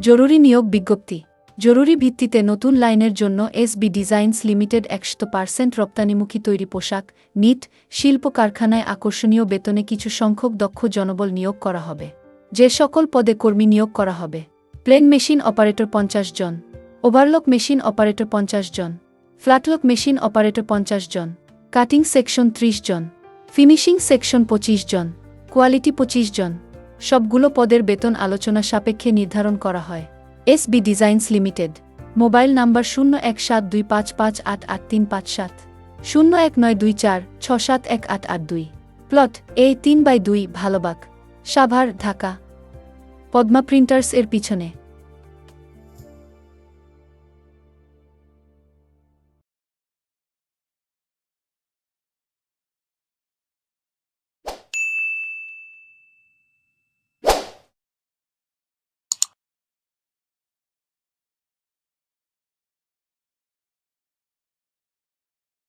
জরুরি নিয়োগ বিজ্ঞপ্তি। জরুরি ভিত্তিতে নতুন লাইনের জন্য এসবি ডিজাইনস লিমিটেড 100% রপ্তানিমুখী তৈরি পোশাক, নিট, শিল্প কারখানায় আকর্ষণীয় বেতনে কিছু সংখ্যক দক্ষ জনবল নিয়োগ করা হবে। যে সকল পদে কর্মী নিয়োগ করা হবে: প্লেন মেশিন অপারেটর 50 জন, ওভারলক মেশিন অপারেটর 50 জন, ফ্ল্যাটলক মেশিন অপারেটর 50 জন, কাটিং সেকশন 30 জন, ফিনিশিং সেকশন 25 জন, কোয়ালিটি 25 জন। সবগুলো পদের বেতন আলোচনা সাপেক্ষে নির্ধারণ করা হয়। SB designs limited. Mobile number 017255888357, 019246718882। Plot A 3/2 Bhalobag, Savar, Dhaka. Padma printers এর পিছনে।